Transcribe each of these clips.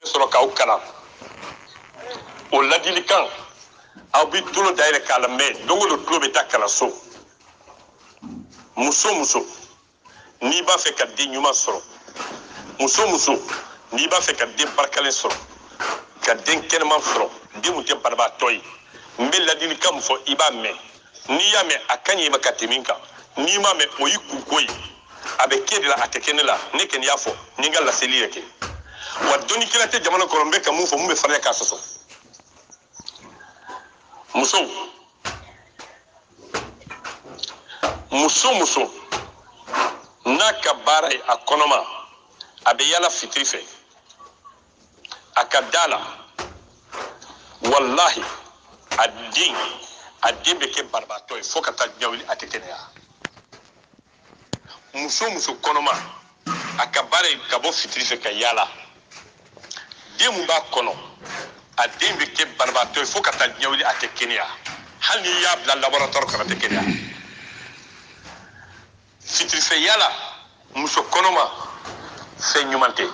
sɔrɔ k'aw kalan o ladilikan aw bi tulo dayɛlɛ k'a lamɛn don o don tulo bɛ taa kalanso muso muso n'i b'a fɛ ka den ɲuman sɔrɔ muso muso n'i b'a fɛ ka den barikalen sɔrɔ ka den kɛnɛman sɔrɔ den mun tɛ banabaatɔ ye n bɛ ladilikan min fɔ i b'a mɛn n'i y'a mɛn a ka ɲi i ma ka tɛmɛ kan n'i m'a mɛn o y'i kunko ye a bɛ kɛ de la a tɛ kɛ ne la ne kɔni y'a fɔ ni n ka laseli yɛrɛ kɛ wa dɔnnikɛla tɛ jamana kɔnɔ n bɛ ka mun fɔ mun bɛ farinya k'a sɔsɔ muso n'a ka baara ye a kɔnɔma a bɛ yala fitiri fɛ a ka da la walahi a den bɛ kɛ banabaatɔ ye fo ka taa diɲɛ wuli a tɛ kɛnɛya muso kɔnɔma a ka baara ye ka bɔ fitiri fɛ ka yala den mun b'a kɔnɔ a den bɛ kɛ banabaatɔ ye fo ka taa diɲɛ wuli a tɛ kɛnɛya hali n'i y'a bila laboratoire kɔnɔ a tɛ kɛnɛya fitiri fɛ yala muso kɔnɔma fɛn ɲuman tɛ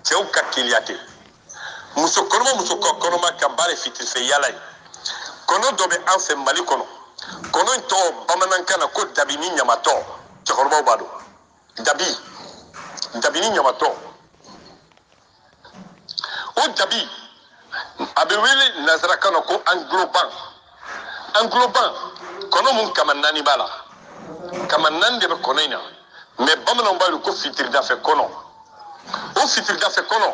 cɛw ka teliya tɛ muso kɔnɔma ka baara ye fitiri fɛ yala ye kɔnɔ dɔ bɛ an fɛ mali kɔnɔ kɔnɔ in tɔgɔ bamanankan na ko dabi ni ɲamatɔ cɛkɔrɔbaw b'a dɔn dabi ni ɲamatɔ o dabi a bɛ wele nanzarakan na ko angloban kɔnɔ mun kama naani b'a la kama naani de bɛ kɔnɔ in na mɛ bamananw b'a ko fitiridafɛ kɔnɔ o fitiridafɛ kɔnɔ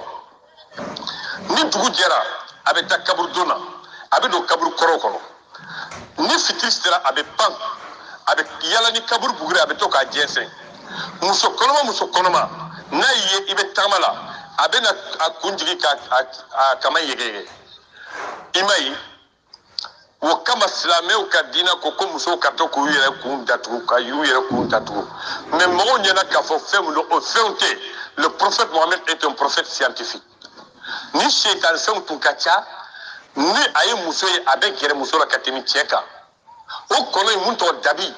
ni dugu jɛra a bɛ taa kaburu don na a bɛ don kaburu kɔrɔw kɔnɔ ni fitiri sera a bɛ pan a bɛ yala ni kaburu buguri a bɛ to k'a jɛnsɛn muso kɔnɔma n'a y'i ye i bɛ tagama la a bɛ na a kun jigi k'a kama yɛgɛyɛgɛ i ma ye o kama silamɛw ka diinɛ ko musow ka to k'u yɛrɛ kun datugu ka y'u yɛrɛ kun datugu mɛ mɔgɔw ɲɛna k'a fɔ fɛn min don o fɛnw tɛ le prophète Mohammed est un prophète scientifique ni seetan fɛnw tun ka ca ni a ye muso ye a bɛ gɛrɛ muso la ka tɛmɛ cɛ kan o kɔnɔ in mun tɔgɔ dabi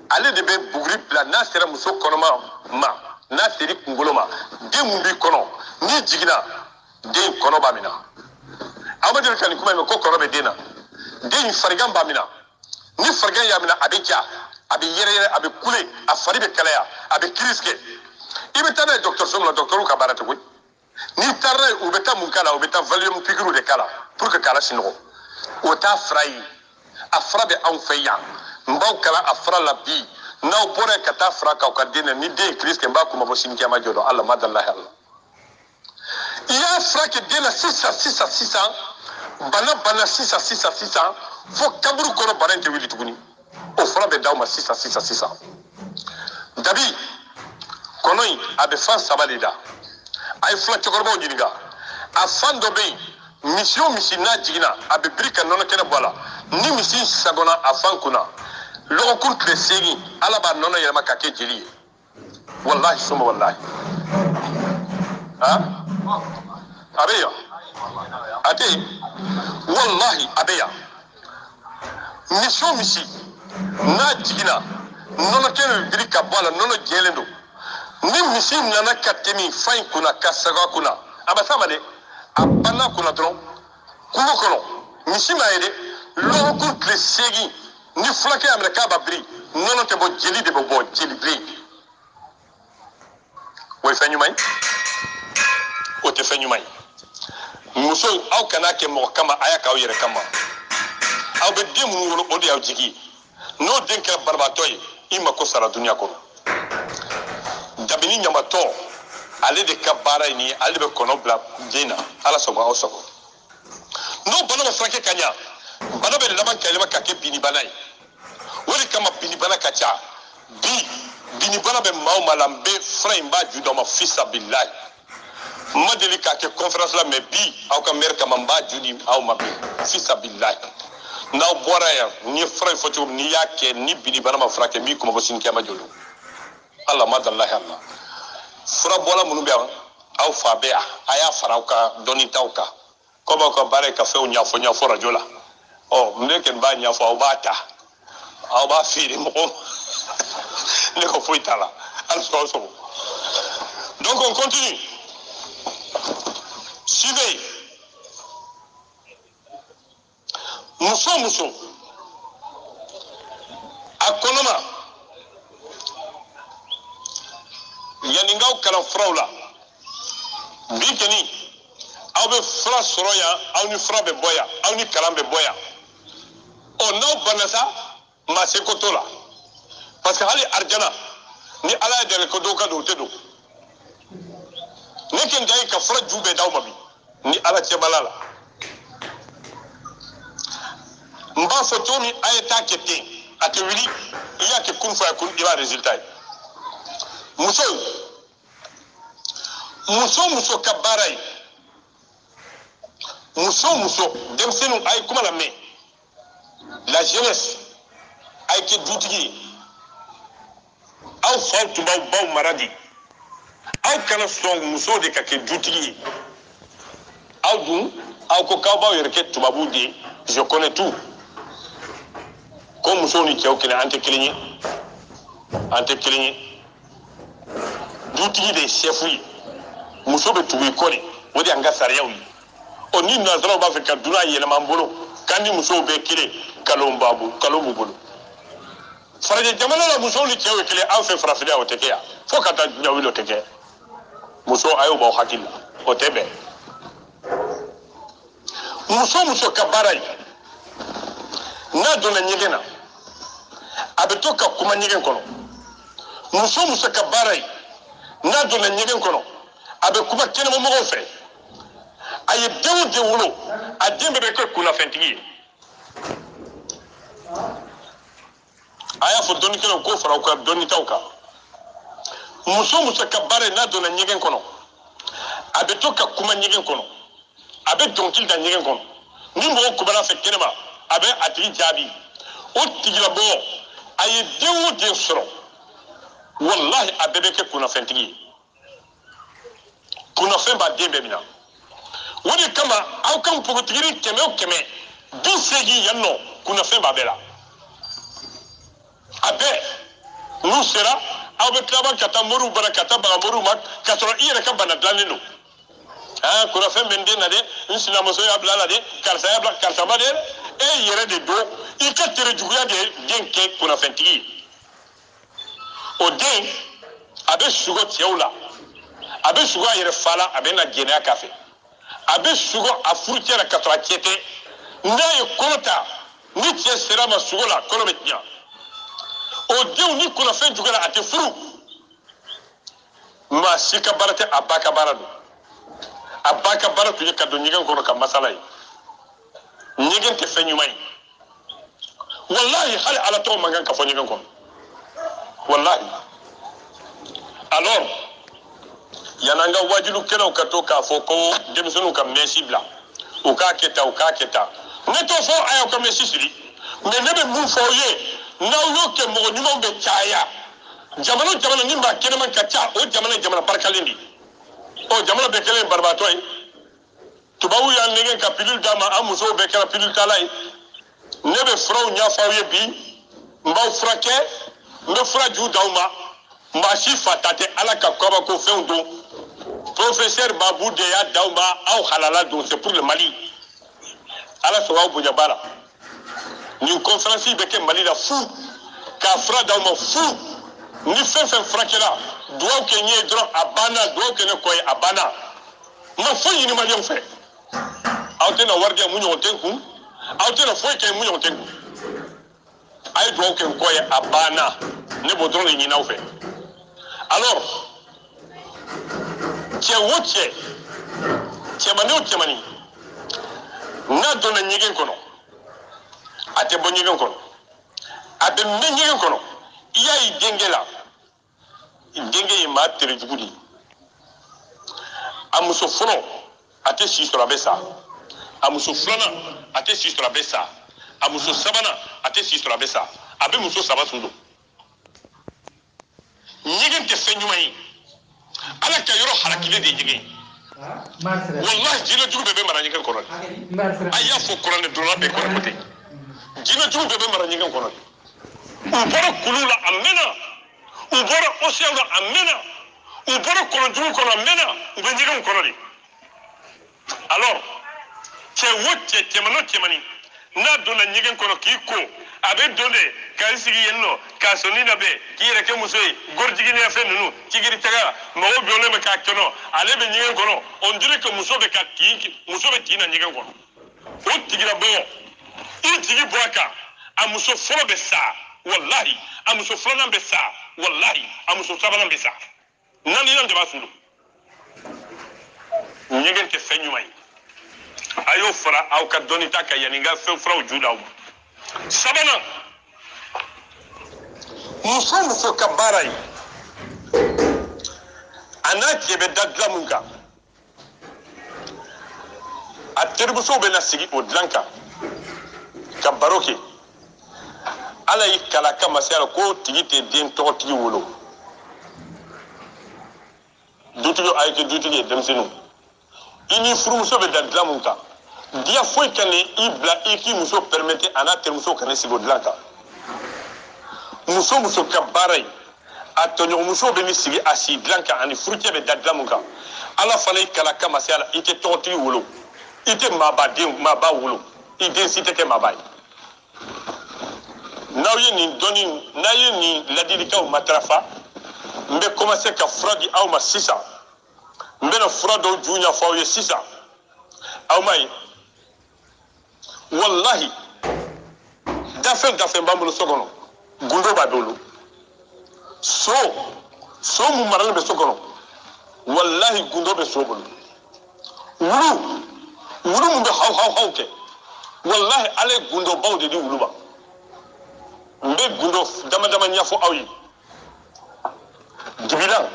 ale de bɛ buguri bila n'a sera muso kɔnɔma ma n'a seri kunkolo ma den mun b'i kɔnɔ n'i jiginna den kɔnɔ b'a minɛ aw ma deli ka nin kuma in mɛn ko kɔnɔ bɛ den na den in farigan b'a minɛ ni farigan y'a minɛ a bɛ ja a bɛ yɛrɛyɛrɛ a bɛ kule a fari bɛ kalaya a bɛ kiiri tigɛ i bɛ taa n'a ye dɔgɔtɔrɔso min na dɔgɔtɔrɔw ka baara tɛ koyi n'i taara n'a ye u bɛ taa mun k'a la u bɛ taa valium piqûre de k'a la pour que k'a lasunɔgɔ o t'a fura ye a fura bɛ anw fɛ yan n b'aw kalan a fura la bi n'aw bɔra yen ka taa fura k'aw ka den na ni den ye kiiri tigɛ n b'a kuma bɔ sini kiyama jɔ dɔn ala ma dalahi ala i y'a fura kɛ den na sisan bana sisan fo kaburu kɔnɔ bana in tɛ wuli tuguni o fura bɛ d'aw ma sisan dabi kɔnɔ in a bɛ fan saba de da a ye fila cɛkɔrɔbaw ɲininka a fan dɔ bɛ yen misi o misi n'a jiginna a bɛ biri ka nɔnɔ kɛnɛ bɔ a la ni misi sagonna a fan kunna lɔgɔkun tile 8 ala b'a nɔnɔ yɛlɛma ka kɛ jeli ye walahi suma walahi a bɛ yan a tɛ yen walahi a bɛ yan misi o misi n'a jiginna nɔnɔ kɛnɛ bɛ biri ka bɔ a la nɔnɔ jɛlen don ni misi nana ka tɛmɛ fa in kunna ka saga kunna a bɛ s'a ma dɛ a banna kunna dɔrɔn kungo kɔnɔ misi m'a ye dɛ lɔgɔkun tile 8 ni fulakɛ y'a minɛ k'a b'a biri nɔnɔ tɛ bɔ jeli de bɛ bɔ jeli bilen o ye fɛn ɲuman ye o tɛ fɛn ɲuman ye musow aw kana kɛ mɔgɔ kama a y'a k'aw yɛrɛ kama aw bɛ den minnu wolo o de y'aw jigi ye n'o den kɛra banabaatɔ ye i mako sara duniya kɔnɔ dabini ɲamatɔ ale de ka baara ye nin ye ale de bɛ kɔnɔ bila den na ala sago aw sago n'o bana ma furakɛ ka ɲa bana bɛ laban ka yɛlɛma ka kɛ binibana ye o de kama binibana ka ca bi binibana bɛ maa o maa la n bɛ fura in b'a ju dɔ ma fisabilayi n ma deli k'a kɛ conférence la mais bi aw ka maire kama n b'a ju di aw ma bi fisabilayi n'aw bɔra yan n ye fura in fɔ cogo min n'i y'a kɛ ni binibana ma furakɛ n b'i kuma bɔ sini kiyama jolo ala ma dalahi ala fura bɔla minnu bɛ yan aw fa bɛ yan a y'a fara aw ka dɔnni t'aw kan komi aw ka baara ye ka fɛnw ɲɛfɔ rajo la ɔ ne kɔni b'a ɲɛfɔ aw b'a ta aw b'a feere mɔgɔw ne ka foyi t'a la ala sɔgɔ donc on continue Suivez. Muso. A konoma. Yaningaw kalan furaw la. Bi keni aw bɛ fura sɔrɔ yan aw ni fura bɛ bɔ yan aw ni kalan bɛ bɔ yan. N'aw banna sa maa se ko t'o la. Parce que hali arjana ni ala ye dɛmɛ ko dɔw ka don o tɛ don. Ne kɛ nka ye ka fura ju bɛɛ d'aw ma bi ni ala cɛ bala la. N b'a fɔ cogo min a ye taa kɛ ten a tɛ wuli i y'a kɛ kun fɔ a kun i b'a résultat ye. Muso ka baara ye muso denmisɛnninw a ye kuma lamɛn la jeunesse a ye kɛ dutigi ye aw faw tun b'aw baw mara de aw kana sɔn musow de ka kɛ dutigi ye aw dun aw ko k'aw b'aw yɛrɛ kɛ tubabuw de ye je connais tout ko musow ni cɛw kelen an tɛ kelen ye dutigi de ye chef ye muso bɛ tugu i kɔ de o de y'an ka sariyaw ye ni nanzaraw b'a fɛ ka dunan yɛlɛma an bolo k'an ni musow bɛɛ kelen kalon b'u bolo farajɛ jamana la musow ni cɛw ye kelen an fɛ farafinna o tɛ kɛ yan fo ka taa diɲɛ wuli o tɛ kɛ muso a y'o b'aw hakili la o tɛ bɛn muso ka baara ye n'a donna ɲɛgɛn na a bɛ to ka kuma ɲɛgɛn kɔnɔ muso ka baara ye n'a donna ɲɛgɛn kɔnɔ a bɛ kuma kɛnɛmamɔgɔw fɛ a ye den o den wolo a den bɛɛ bɛ kɛ kunnafɛntigi ye a y'a fɔ dɔnnikɛlaw k'o fara u ka dɔnnitaw kan muso ka baara ye n'a donna ɲɛgɛn kɔnɔ a bɛ to ka kuma ɲɛgɛn kɔnɔ a bɛ dɔnkili da ɲɛgɛn kɔnɔ ni mɔgɔ kumana fɛ kɛnɛma a bɛ a tigi jaabi o tigilabɔ a ye den o den sɔrɔ walahi a bɛɛ bɛ kɛ kunnafɛntigi ye kunnafɛn b'a den bɛɛ minɛ o de kama aw ka npogotigini 100 yan nɔ kunnafɛn b'a bɛɛ la a bɛɛ n'u sera aw bɛ tilaba ka taa moriw bara ka taa baga moriw ma k'a sɔrɔ i yɛrɛ ka bana dilannen don kunnafɛn bɛ n den na dɛ n sinamuso y'a bila a la dɛ karisa y'a bila karisa ma dɛ e yɛrɛ de don i ka tere juguya de ye den kɛ kunnafɛntigi ye o den a bɛ sugo cɛw la a bɛ sugo a yɛrɛ fa la a bɛ na jɛnɛya k'a fɛ a bɛ sugo a furucɛ la ka sɔrɔ a cɛ tɛ n'a ye kɔnɔ ta ni cɛ sera a ma sugo la kɔnɔ bɛ tiɲɛ o denw ni kunnafɛn juguyara a tɛ furu maa si ka baara tɛ a ba ka baara don a ba ka baara tun ye ka don ɲɛgɛn kɔnɔ ka masala ye ɲɛgɛn tɛ fɛn ɲuman ye walahi hali ala tɔgɔ man kan ka fɔ ɲɛgɛn kɔnɔ walahi alors yan'an ka wajulukɛlaw ka to k'a fɔ ko denmisɛnninw ka mɛsi bila u k'a kɛ tan ne t'o fɔ a y'aw ka mɛsi siri mais ne bɛ mun fɔ aw ye n'aw y'o kɛ mɔgɔ ɲumanw bɛ caya jamana ni maa kɛnɛman ka ca o jamana ye jamana barikalen de ye jamana bɛɛ kɛlen ye banabaatɔ ye tubabuw y'an nɛgɛn ka pilule d'a ma an musow bɛɛ kɛra pilule tala ye ne bɛ furaw ɲɛfɔ aw ye bi n b'aw furakɛ n bɛ fura ju d'aw ma maa si fa ta tɛ ala ka kabako fɛnw don professeur babu de y'a d'aw ma aw halala don c'est pour le Mali ala sɔrɔ aw bonya baara nin conférence bɛ kɛ Mali la fu k'a fura d'aw ma fu ni fɛn fɛn furakɛla dugawu kɛ n ye dɔrɔn a banna dugawu kɛ ne kɔ ye a banna n ma foyi ɲini maliyɛnw fɛ aw tɛna wari di yan mun ɲɔgɔn tɛ n kun aw tɛna foyi kɛ mun ɲɔgɔn tɛ n kun a ye dugawu kɛ n kɔ ye a banna ne b'o dɔrɔn de ɲini aw fɛ alors cɛ o cɛ cɛmanni o cɛmanni n'a donna ɲɛgɛn kɔnɔ a tɛ bɔ ɲɛgɛn kɔnɔ a bɛ mɛn ɲɛgɛn kɔnɔ i y'a ye denkɛ la denkɛ ye maa tere jugu de ye a muso fɔlɔ a tɛ si sɔrɔ a bɛ sa a muso filanan a tɛ si sɔrɔ a bɛ sa a muso sabanan a tɛ si sɔrɔ a bɛ sa a bɛ muso saba sun don ɲɛgɛn tɛ fɛn ɲuman ye ala ka yɔrɔ halakile de ye ɲɛgɛn wallahi jinɛjugu bɛɛ bɛ mara ɲɛgɛn kɔnɔ de a y'a fɔ kuranɛ dɔnna bɛɛ kɔnɔ ko ten jinɛjugu bɛɛ bɛ mara ɲɛgɛn kɔnɔ de u bɔra kulu la a mɛnna u bɔra océan la a mɛnna u bɔra kɔlɔnjugu kɔnɔ a mɛnna u bɛ ɲɛgɛnw kɔnɔ de alors cɛ wo cɛ cɛman o cɛmani n'a donna ɲɛgɛn kɔnɔ k'i ko a bɛ don de k'a sigi yen nɔ k'a sɔnni labɛn k'i yɛrɛ kɛ muso ye gorijigi ni fɛn ninnu tigiri taga mɔgɔw jɔlen bɛ k'a kɔnɔ ale bɛ ɲɛgɛn kɔnɔ on dirait que muso bɛ tin na ɲɛgɛn kɔnɔ o tigilabɔ i jigi bɔ a kan a muso fɔlɔ bɛ sa walahi a muso filanan bɛ sa walahi a muso sabanan bɛ sa naaninan de b'a sulu ɲɛgɛn tɛ fɛn ɲuman ye a y'o fara aw ka dɔnni ta ka yanni n ka fɛn furaw ju d'aw ma sabanan muso ka baara ye a n'a cɛ bɛ da dilan mun kan a terimusow bɛ na sigi o dilan kan ka baro kɛ ala y'i kala ka masaya la k'o tigi tɛ den tɔgɔtigi wolo dutigi a ye kɛ dutigi ye denmisɛnninw i ni furumuso bɛ da dilan mun kan diya foyi ka ni i bila i k'i muso permettre a n'a terimuso ka ne sigi o dilan kan muso ka baara ye a tɔɲɔgɔnmuso bɛ ni sigi a si dilan kan ani furucɛ bɛ da dilan mun kan ala fana y'i kala ka masaya la i tɛ tɔgɔtigi wolo i tɛ maaba wolo i den si tɛ kɛ maaba ye n'aw ye nin dɔnni n'a ye nin ladilikanw matarafa n bɛ commencer ka fura di aw ma sisan n bɛna fura dɔw ju ɲɛfɔ aw ye sisan aw ma ye walahi dafɛn b'an bolo so kɔnɔ gundo b'a bolo so mun maralen bɛ so kɔnɔ walahi gundo bɛ so bolo wulu mun bɛ haw kɛ walahi ala ye gundobaw de di wulu ma n bɛ gundo dama ɲɛfɔ aw ye dibilan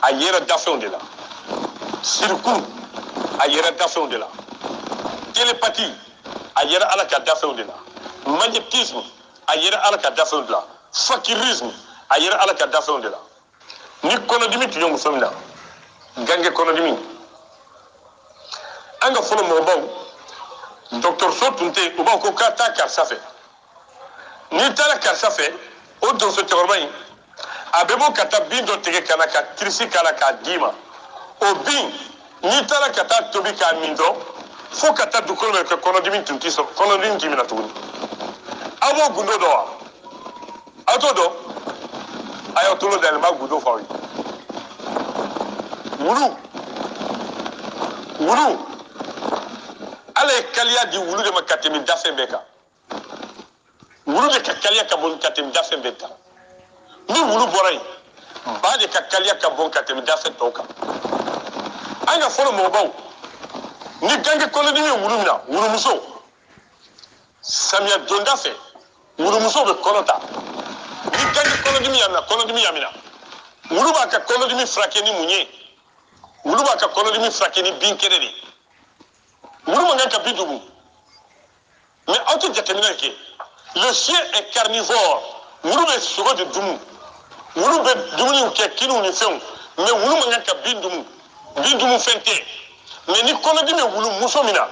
a yɛrɛ dafɛnw de la sirikun a yɛrɛ dafɛnw de la télépathie a yɛrɛ ala ka dafɛnw de la magnétisme a yɛrɛ ala ka dafɛnw de la fakirisme a yɛrɛ ala ka dafɛnw de la ni kɔnɔdimi tun ye muso min na gange kɔnɔdimi an ka fɔlɔ mɔgɔbaw dɔgɔtɔrɔso tun tɛ yen u b'a fɔ ko k'a taa karisa fɛ n'i taara karisa fɛ o donso cɛkɔrɔba in a bɛ bɔ ka taa bin dɔ tigɛ ka na ka kirisi k'a la k'a d'i ma o bin n'i taara ka taa tobi k'a min dɔrɔn fo ka taa dugukolo min kɛ kɔnɔdimi tun t'i sɔrɔ kɔnɔdimi t'i minɛ tuguni aw b'o gundo dɔn wa aw t'o dɔn a y'aw tolo dayɛlɛ n b'a gundo fɔ aw ye wulu ala ye kaliya di wulu de ma ka tɛmɛ dafɛn bɛɛ kan wulu de ka kaliya ka bon ka tɛmɛ dafɛn bɛɛ kan ni wulu bɔra yen ba de ka kaliya ka bon ka tɛmɛ dafɛn tɔw kan an ka fɔlɔ mɔgɔbaw ni gange kɔnɔdimi ye wulu minɛ wulumuso samiya donda fɛ wulumuso bɛ kɔnɔ ta ni gange kɔnɔdimi y'a minɛ wulu b'a ka kɔnɔdimi furakɛ ni mun ye wulu b'a ka kɔnɔdimi furakɛ ni bin kɛnɛ de ye wulu man kan ka bin dugu mais aw tɛ jateminɛ kɛ le chien est carnivore wulu bɛ sogo de dumu wulu bɛ dumuniw kɛ kiniw ni fɛnw mais wulu man kan ka bin dumu fɛn tɛ mais ni kɔnɔdimi ye wulu muso min na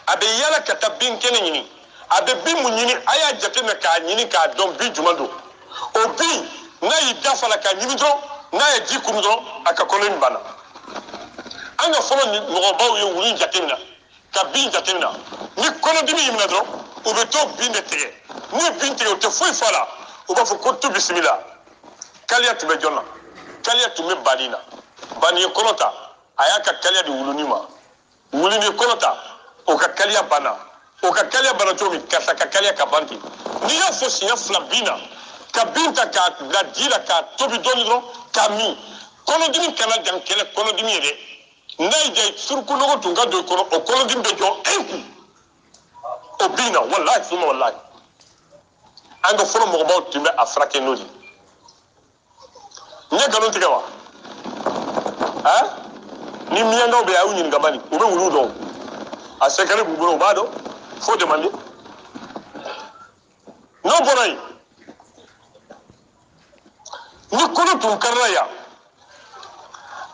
a bɛ yala ka taa bin kɛnɛ ɲini a bɛ bin mun ɲini a y'a jateminɛ k'a ɲini k'a dɔn bin jumɛn don o bin n'a y'i da fa la k'a ɲini dɔrɔn n'a ye ji kuru dɔrɔn a ka kɔnɔdimi banna an ka fɔlɔ mɔgɔbaw ye wulu jateminɛ ka bin jateminɛ ni kɔnɔdimi y'i minɛ dɔrɔn u bɛ to bin de tigɛ n'u ye bin tigɛ u tɛ foyi fɔ a la u b'a fɔ ko tu bisimila kaliya tun bɛ jɔn na kaliya tun bɛ bani na bani ye kɔnɔ ta a y'a ka kaliya di wulunin ma wulunin ye kɔnɔ ta o ka kaliya banna o ka kaliya banna cogo min karisa ka kaliya ka ban ten n'i y'a fɔ siɲɛ fila bin na ka bin ta k'a bila ji la k'a tobi dɔɔni dɔrɔn k'a min kɔnɔdimi kana jan kɛlɛ kɔnɔdimi ye dɛ n'a y'i diya suruku nɔgɔ tun ka don i kɔnɔ o kɔnɔdimi bɛ jɔ e kun o bin na walahi suma walahi an ka fɔlɔ mɔgɔbaw tun bɛ a furakɛ n'o de ye n ye nkalon tigɛ wa ni miyankaw bɛ yen a y'u ɲininka bani u bɛ wulu dɔn a sɛkɛrɛ b'u bolo u b'a dɔn fo demande n'o bɔra yen ni kɔnɔ tun karila yan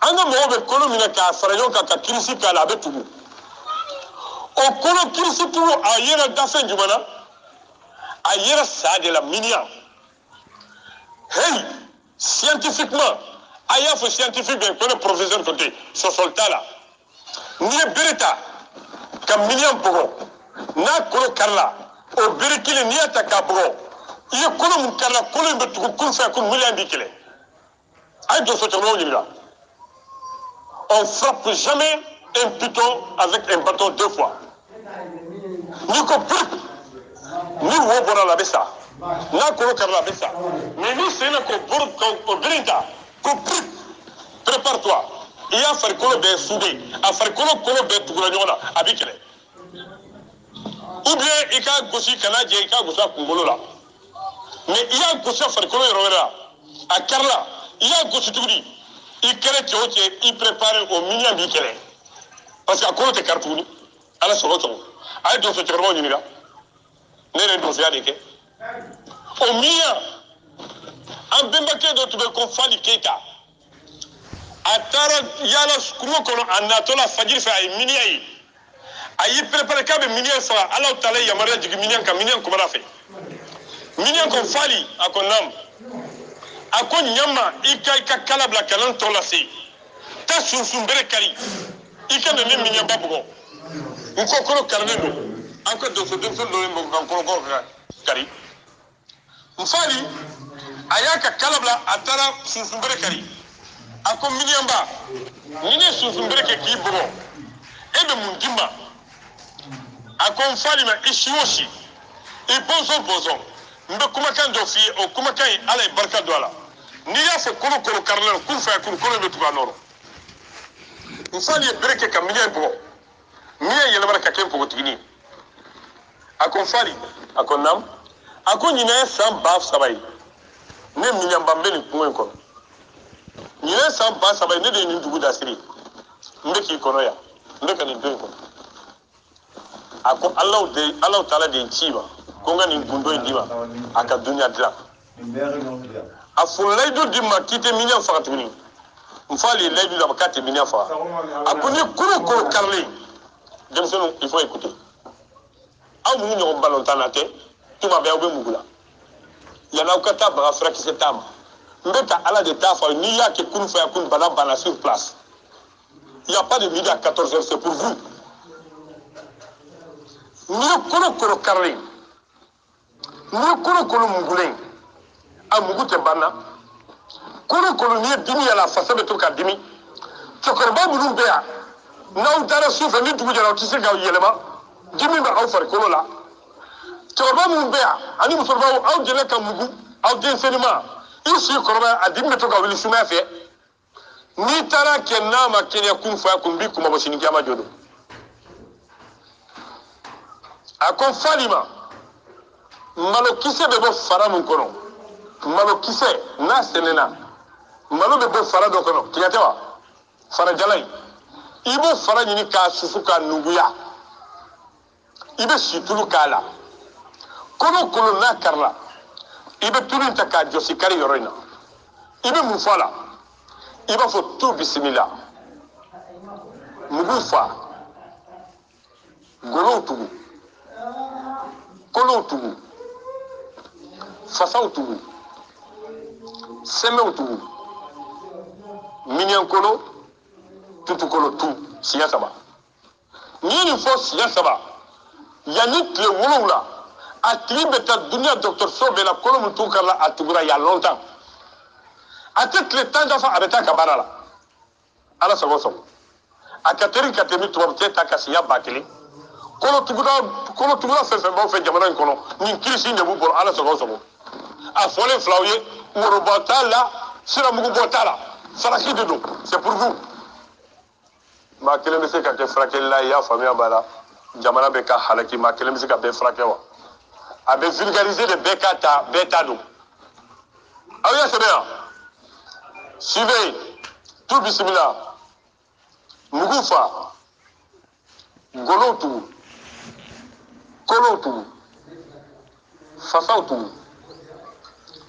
an ka mɔgɔw bɛ kɔnɔ minɛ k'a fara ɲɔgɔn kan ka kirisi k'a la a bɛ tugu o kɔnɔ kirisi tugu a yera dafɛn jumɛn na a yera sa de la miniya hey scientifiquement a y'a fɔ scientifique bɛ ko ne professeur tun tɛ sɔsɔli t'a la ni ye bere ta ka miliyɔn bɔgɔ n'a kolo karila o bere kelen n'i y'a ta k'a bɔgɔ i ye kolo mun karila kolo in bɛ tugu kun fɛ ko miliyɔn b'i kɛlɛ a ye donso cɛkɔrɔbaw ɲininka on frappe jamais un piton avec un bâton 2 fois n'i ko prik ni wo bɔra la a bɛ sa n'a kolo karila a bɛ sa mais n'i senna k'o bere in ta ko prik prépare-toi i y'a farikolo bɛɛ soudé a farikolo kolo bɛɛ tugula ɲɔgɔn na a b'i kɛlɛ ou bien i k'a gosi ka n'a jɛ i k'a gosi a kunkolo la mais i y'a gosi a farikolo yɔrɔ wɛrɛ la a karila i y'a gosi tuguni i kɛlɛ cɛ o cɛ i préparé o miliyɔn b'i kɛlɛ parce que a kolo tɛ kari tuguni ala sɔgɔ sɔgɔ a ye donso cɛkɔrɔbaw ɲininka ne yɛrɛ ye donsoya de kɛ o miliyɔn an bɛnbakɛ dɔ tun bɛ ko Fali Keyita a taara yaala kungo kɔnɔ a natɔla fajiri fɛ a ye miliyɔn ye a y'i préparé k'a bɛ miliyɔn faga ala taala ye yamaruya jigin miliyɔn kan miliyɔn kumana fɛ miliyɔn ko Fali a ko naamu a ko ɲama i ka kala bila kana tɔ lase taa sunsun bere kari i ka na ne miliyɔnba bugɔ n ko kolo karilen don an ka donso denmisɛn dɔ ye mɔgɔ kan kɔrɔkɔrɔ ka kari n Fali a y'a ka kala bila a taara sunsun bere kari a ko miliyɔnba ni ne sunsun bere kɛ k'i bugɔ e bɛ mun di ma a ko n Fali ma i si o si i bɔnsɔn bɔnsɔn n bɛ kumakan dɔ f'i ye o kumakan in ala ye barika don a la n'i y'a fɔ kolo kolo karilen kun fɛ kolo bɛ tugu a nɔrɔ n Fali ye bere kɛ ka miliyɔn bugɔ miliyɔn yɛlɛmana ka kɛ npogotigini ye a ko n Fali a ko naamu a ko ɲinan ye san 2000 ye ne miliyɔnba n bɛ nin kungo in kɔnɔ ɲinan ye san 2000 ye ne de ye nin dugu dasiri ye n bɛ k'i kɔnɔ yan n bɛ ka nin don in kɔnɔ a ko alaw taala de ye n ci ma ko n ka nin gundo in d'i ma a ka duniya dilan a fɔ layidu d'i ma k'i tɛ miliyɔn faga tuguni n Fali ye layidu d'a ma k'a tɛ miliyɔn faga a ko ni kolo kolo karilen denmisɛnninw il faut écouter aw minnu ɲɔgɔn balontan na tɛ tuma bɛɛ aw bɛ mugu la yann'aw ka taa baga furakisɛ t'a ma n bɛ ka ala de t'a fɔ n'i y'a kɛ kunu fɛ yan kunu bana banna sur place il y a pas de midi à 14h c'est pour vous n'i ye kolo kolo karilen n'i ye kolo kolo mugulen a mugu tɛ ban na kolo kolo n'i ye dimi yɛlɛ a fasa bɛ to ka dimi cɛkɔrɔba minnu bɛ yan n'aw taara su fɛ ni dugu jɛra aw tɛ se k'aw yɛlɛma dimi bɛ aw farikolo la cɛkɔrɔba minnu bɛ yan ani musokɔrɔbaw aw jɛnɛ ka mugu aw denmisɛnnin ma i si kɔrɔbaya a dimi bɛ to ka wuli sumaya fɛ n'i taara kɛ n'a ma kɛnɛya kun fɔ kun b'i kuma bɔ sini kiyama jɔ don a ko Fali ma malokisɛ bɛ bɔ fara min kɔnɔ malokisɛ n'a sɛnɛna malo bɛ bɔ fara dɔ kɔnɔ tiga tɛ wa farajala in i b'o fara ɲini k'a susu k'a nuguya i bɛ situlu k'a la kolo kolo n'a karila i bɛ tulu in ta k'a jɔsi kari yɔrɔ in na i bɛ mun fɔ a la i b'a fɔ tu bisimila mugu fa golow tugu kolow tugu fasaw tugu sɛmɛw tugu miliyɔn kolo tutu kolo tu siɲɛ 3 n'i ye nin fɔ siɲɛ 3 yanni tile 7 a tigi bɛ taa duniya dɔgɔtɔrɔso bɛɛ la kolo min t'u kari la a tugura il y a longtemps a tɛ tile 10 dafa a bɛ taa ka baara la ala sago sago a ka teri ka tɛmɛ tubabukɛ ta ka siɲɛ 1000 kolo tugula fɛn fɛn b'aw fɛ jamana in kɔnɔ nin kirisi in de b'u bolo ala sago sago a fɔlen filaw ye worobɔ t'a la siramugubɔ t'a la faraki de don c'est pour vous maa kelen bɛ se ka kɛ furakɛlila ye i y'a faamuya b'a la jamana bɛ ka halaki maa kelen bɛ se ka bɛɛ furakɛ wa a bɛ vulgariser de bɛɛ k'a ta bɛɛ ta don aw y'a sɛbɛn yan suivez tu bisimila mugu fa golow tugu kolow tugu fasaw tugu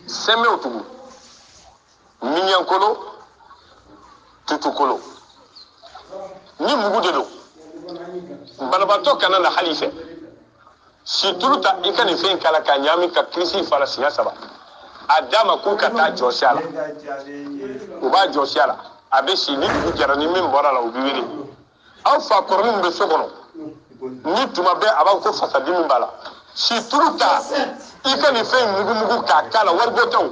sɛmɛw tugu miliyɔn kolo tutu kolo ni mugu de don banabaatɔ kana na hali fɛ situlu ta i ka nin fɛn kala ka ɲaami ka kirisi fara siɲɛ 3 a d'a ma k'u ka taa jɔsi a la u b'a jɔsi a la a bɛ si ni dugu jɛra ni min bɔra la u bɛ wele aw fa kɔrɔnin bɛ so kɔnɔ ni tuma bɛɛ a b'a ko fasadimi b'a la situlu ta i ka nin fɛn mugumugu k'a k'a la wari bɔ tɛw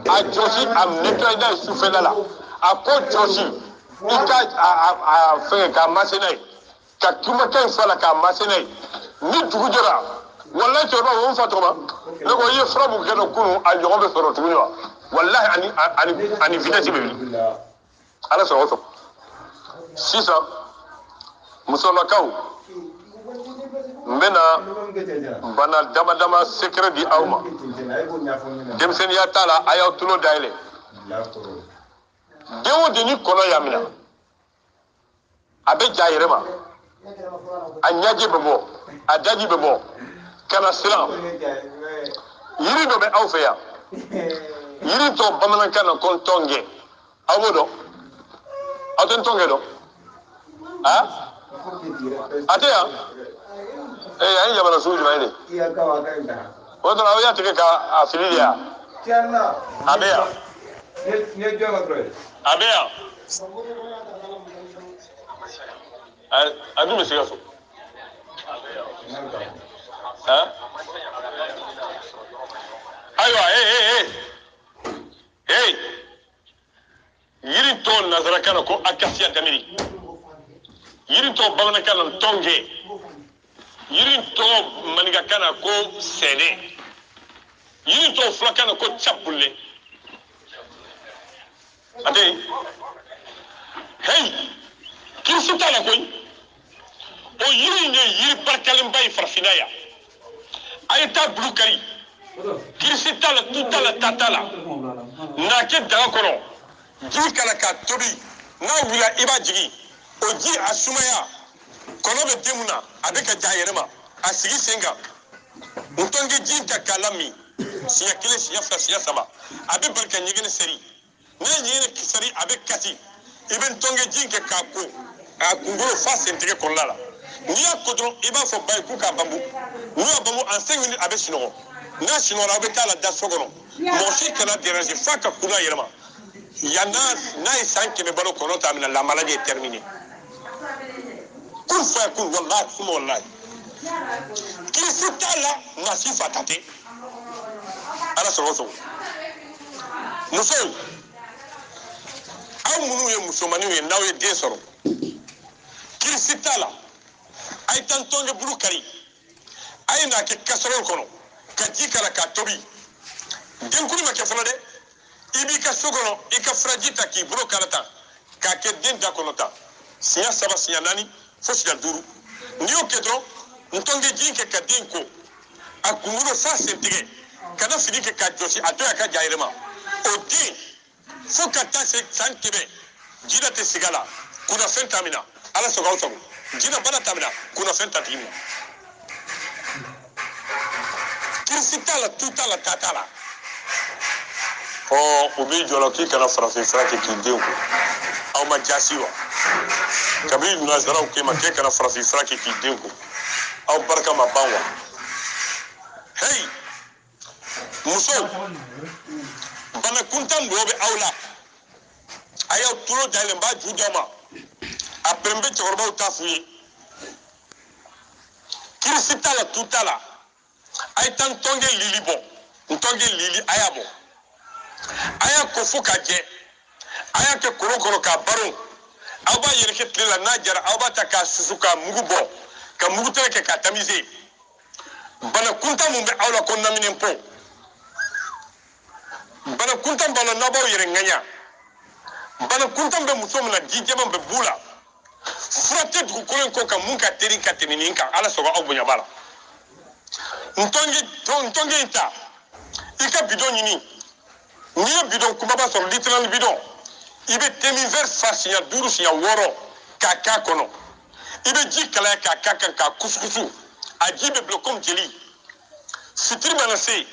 a jɔsi a nettoyer n'a ye sufɛla la a ko jɔsi i ka a fɛngɛ k'a mase n'a ye ka kumakan in fɔ a la k'a mase n'a ye ni dugu jɛra walahi cɛkɔrɔba o fa tɔgɔ ma ne ko i ye fura mun kɛ dɔ kunun a ɲɔgɔn bɛ sɔrɔ tuguni wa walahi ani vitesse bɛ wuli ala sɔrɔ o sɔrɔ sisan musolakaw n bɛna bana dama dama secret di aw ma denmisɛnniya t'a la a y'aw tulo dayɛlɛ den o den ni kɔnɔ y'a minɛ a bɛ ja a yɛrɛ ma a ɲaji bɛ bɔ a daji bɛ bɔ kana siran yiri dɔ bɛ aw fɛ yan yiri tɔ bamanankan na ko ntɔngɛ aw b'o dɔn aw tɛ ntɔngɛ dɔn a tɛ yan an ye jamana sugu jumɛn de o dɔrɔn aw y'a tigɛ k'a fili de yan a bɛ yan a bɛ yan a dun bɛ se ka so ayiwa yiri tɔ nanzarakan na ko akasiya damiri yiri tɔ bamanankan na ntɔngɛ yiri tɔ maninkakan na ko sɛnɛ yiri tɔ fulakan na ko capule a tɛ yen kirisi t'a la koyi o yiri in ye yiri barikalenba ye farafinna yan a ye taa bulu kari kirisi t'a la tu t'a la ta t'a la n'a kɛ daga kɔnɔ ji k'a la k'a tobi n'a wulila i b'a jigin o ji a sumaya kɔnɔ bɛ den mun na a bɛ ka ja a yɛrɛ ma a sigi sen kan ntɔngɛ ji ta k'a lamin siɲɛ kelen siɲɛ fila siɲɛ saba a bɛ bali ka ɲɛgɛnɛ seri n'a ye ɲɛgɛnɛ seri a bɛ kasi i bɛ ntɔngɛ ji kɛ k'a ko a kunkolo fa sentigɛ kɔnɔna la n'i y'a ko dɔrɔn i b'a fɔ ba ye k'u k'a bambu n'u y'a bambu en 5 minutes a bɛ sunɔgɔ n'a sunɔgɔra a bɛ taa la da so kɔnɔ mɔgɔ si kana déranger f'a ka kun a yɛrɛ ma yan n'a ye san 100 balo kɔnɔ t'a minɛ la maladie est terminée kun fɔ kun wallahi kuma wallahi kirisi t'a la nasi fa ta tɛ ala sɔrɔ o sɔrɔ musow aw minnu ye musomaninw ye n'aw ye den sɔrɔ kirisi t'a la a ye taa ntɔngɛ bulu kari a ye n'a kɛ casserole kɔnɔ ka ji k'a la k'a tobi denkuli ma kɛ fɔlɔ dɛ i b'i ka so kɔnɔ i ka furaji ta k'i bolo kala tan k'a kɛ den da kɔnɔ tan siɲɛ 3 siɲɛ 4 fo siɲɛ 5 n'i y'o kɛ dɔrɔn ntɔngɛ ji kɛ ka den ko a kunkolo fa sentigɛ kana fini kɛ ka jɔsi a to a ka ja yɛrɛ ma o den fo ka taa se san 100 jinɛ tɛ sigi a la kunnafɛn t'a minɛ ala sago aw sago jinɛ bana t'a minɛ kunnafɛn t'a tigi minɛ kirisi t'a la tu t'a la ta t'a la o b'i jɔ la k'i kana farafin fura kɛ k'i den ko aw ma jaasi wa kabini nanzaraw k'e ma k'e kana farafin fura kɛ k'i den ko aw barika ma ban wa musow bana kuntan dɔw bɛ aw la a y'aw tulo dayɛlɛ n b'a ju d'aw ma a pɛrɛn bɛ cɛkɔrɔbaw t'a f'u ye kirisi t'a la tu t'a la a ye taa ntɔngɛ lili bɔ ntɔngɛ lili a y'a bɔ a y'a ko fo k'a jɛ a y'a kɛ kolon kɔnɔ k'a baro aw b'a yɛrɛkɛ tile la n'a jara aw b'a ta k'a susu k'a mugu bɔ ka mugu tɛgɛ kɛ k'a tamiser bana kuntan mun bɛ aw la ko naminɛnpo bana kuntan b'a la n'a b'aw yɛrɛ ŋaɲa bana kuntan bɛ muso min na ji jɛman bɛ b'u la fura tɛ dugukolo in kɔ kan mun ka teri ka tɛmɛ nin kan ala sɔrɔ aw bonya b'a la ntɔngɛ in ta i ka bidon ɲini n'i ye bidon kumaba sɔrɔ litral bidon i bɛ temi vert fa siɲɛ 5 siɲɛ 6 k'a k'a kɔnɔ i bɛ ji kalaya k'a k'a kan k'a kusukusu a ji bɛ bila comme jeli fitiri mana se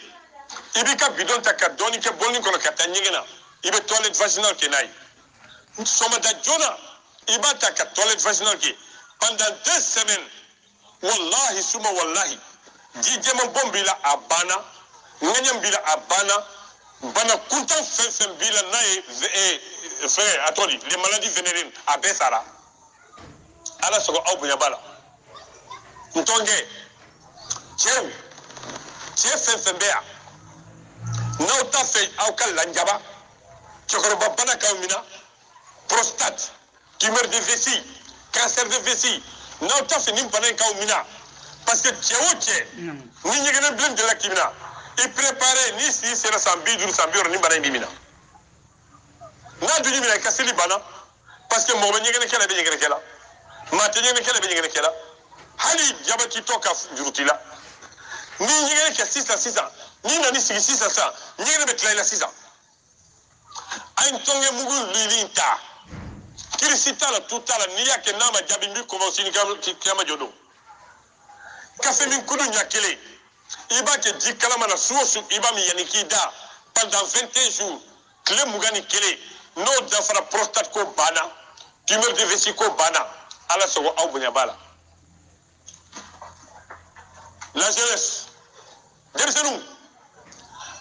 i b'i ka bidon ta ka dɔɔni kɛ bɔlini kɔnɔ ka taa ɲɛgɛn na i bɛ toilette vaginale kɛ n'a ye sɔgɔmada joona i b'a ta ka toilette vaginale kɛ pendant 2 semaines wallahi suma wallahi ji jɛman bɔn b'i la a banna ŋɛɲɛ b'i la a banna bana kuntan fɛn fɛn b'i la n'a ye fɛngɛ a tɔgɔ di les maladies vénériennes a bɛɛ sara ala sogo aw bonya bala ntonge chef fembea no ta fe aw kal lanjaba chokoro babana kaumina prostate tumeur de vessie cancer de vessie no ta fe nim banen kaumina parce que tcheoche ni nyegene blend de la kimina et préparer ni si c'est la sambidur sambiro ni banen dimina na du dimina kasili bana parce que mo nyegene kala be nyegene kala ma te nyegene kala be nyegene kala hali jabati toka jurutila ni nyegene ke 600 ni nani sigi 600 nyegene be tlaila 600 ay tonge mugu lilinta kirisita la tutala ni yake nama jabimbi ko wasini kama jodo kafe min kudu nyakele iba ke di kalama na suosu iba mi yaniki da pendant 21 jours kle mugani kele no dafara prostate ko bana tumeur de vessie ko bana ala sogo aw bonya bala la jeunesse dersenu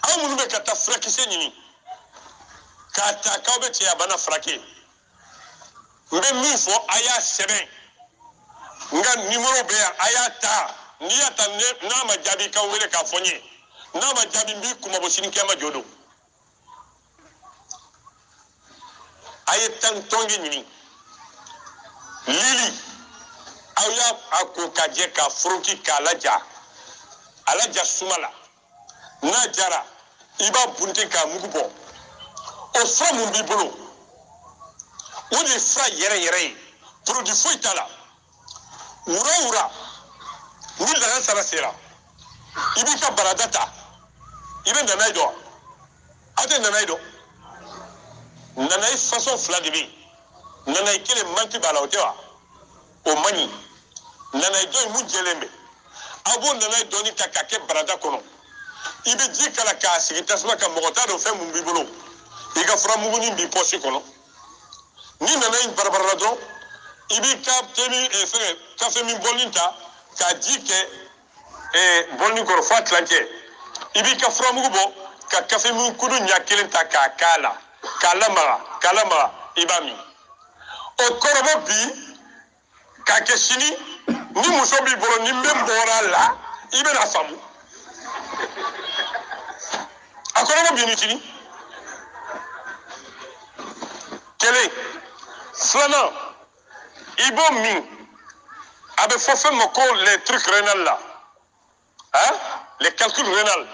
aw munu be kata frakise nyini kata kawbe ti abana frake mbe mi fo aya seben nga numéro be aya ta ni ata na ma jabi ka wele ka fonye na ma jabi mbi kuma bo sini kema jodo aye tan tongi nyini lili awya akokaje ka froki ka alaja sumala na jara iba bunte ka mugubo o fra mun bi bolo o de fra yere produit foi tala ura ni la sara sera ibi ka baradata ibe nanaido ate nanaido nanai façon fla de bi nanai kele manti bala otewa o mani nanai do mu jelembe abo nanai doni ka kake barada kono ibe ji kala ka sigi tasma ka mogota do fe mun bi bolo iga fra muguni bi posi kono ni nanai barabara do ibi ka temi fe ka fe min bolinta ka jike bolni ko fa atlante ibi ka fra mugubo ka kafe min kudu nyakelen ta ka kalama ibami o korobo bi ka kesini ni muso bi bolo ni membora la ibe na famu akorobo bi ni tini kele flana ibo mi abe fofé moko les trucs rénal là hein les calculs rénal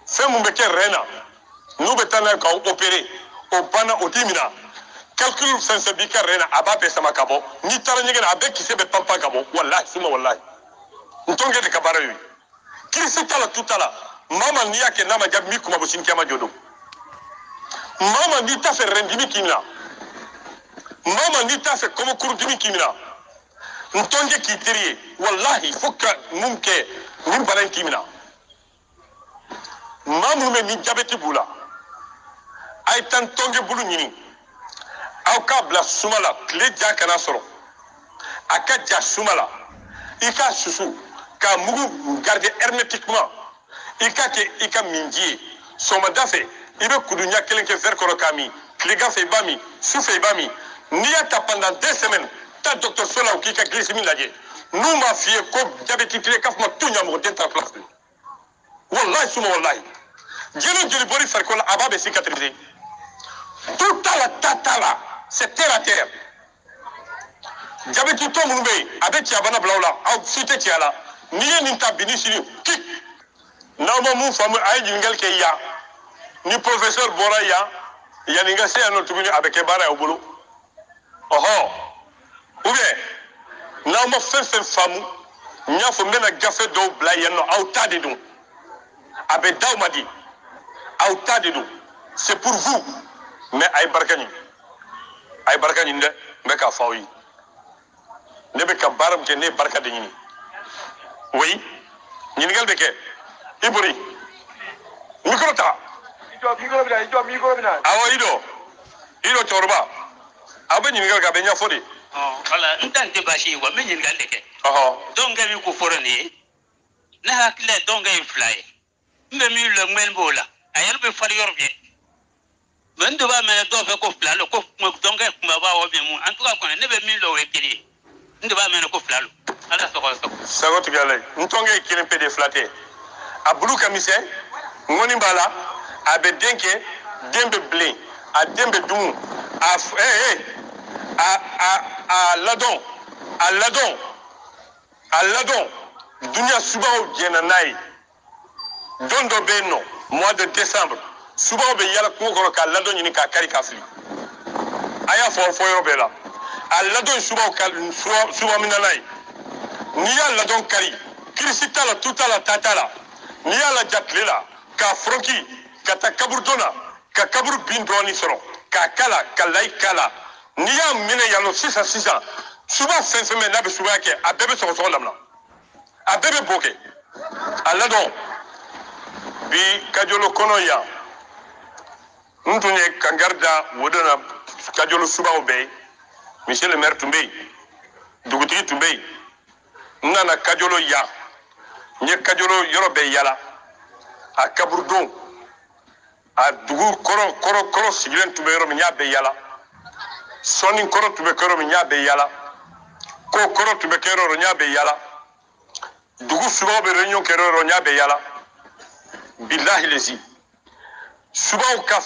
fait mon beke rénal nous betana ka opérer au bana otimina calcul sensibika rénal ababe sama kabo ni tara nyegena abe ki sebe pampa kabo wallahi suma wallahi ntonge de kabara yu kirisita la tutala mama ni yake nama jab mi kuma bosin kama jodo mama ni ta fe rendimi kimina mama ni ta fe como kurdimi kimina ntonge kitirie wallahi fukka mumke nim balan kimina mamu me ni jabeti bula ay tan tonge bulu nyini aw ka bla sumala kle ja kana soro aka ja sumala ika susu ka mugu garder hermétiquement ika minji soma dafe ibe kudunya kelen ke ver koro kami kle gafe bami sufe bami niata pendant 2 semaines ta docteur sola ou kika glycémie laje nous ma fille ko diabète kle kaf ma tunya mo denta place wallahi suma wallahi jeli bori fer ko la ababe cicatriser tout la tatala c'est terre à terre diabète to mun be abe ti abana blawla aw fite ti ala niye ninta binisiri kik na mo mun famu ay jingal ke ya ni professeur bora ya ninga se ano tubini abe ke bara obulu oho ube na mo fefe famu nya fo mena gafe do bla yenno aw tade dum abe dawmadi aw tade dum c'est pour vous mais ay barkani nde be ka fawi ne be ka baram ke ne barka de nyini oui nyini gal be ke iburi micro bina awo ido torba abe nyini gal ka be nya fodi wala ntante bashi wa men nyini gal de ke donc mi ko forani na hakle donc ay fly mbe mi le men bola ayel be far yorbe men do ba men do fe ko fly ko donc kuma ba wo be mu en tout cas ko ne be mi lo we kiri nde ba mena ko flalu ala so ko sago tigale ntonge kilen pede flaté abulu kamise ngoni bala abe denke dembe blé a dembe dum a ladon dunia subaw jenanai dondo beno mois de décembre subaw be yala ko ko ka ladon ni ka kari ka fli aya fo yoro bela a ladon subaw ka subaw minanai ni ya ladon kari krisita la tutala tatala ni ya la jatlela ka fronki ka takaburdona ka kabur bin doni soro ka kala kalai kala ni ya mine yalo sisa suba fenfeme na be suba ke a bebe so lamna a bebe boke alado bi kajolo kono ya ntunye kangarda wodona kajolo suba obe monsieur le maire tumbe duguti tumbe nana kajolo ya nye kajolo yorobe yala a kaburdon a dugu koro sigilen tumbe yoro nya be yala soni koro tumbe koro nya be yala ko koro tumbe kero nya be yala dugu suba be réunion kero nya be yala billahi lezi suba ka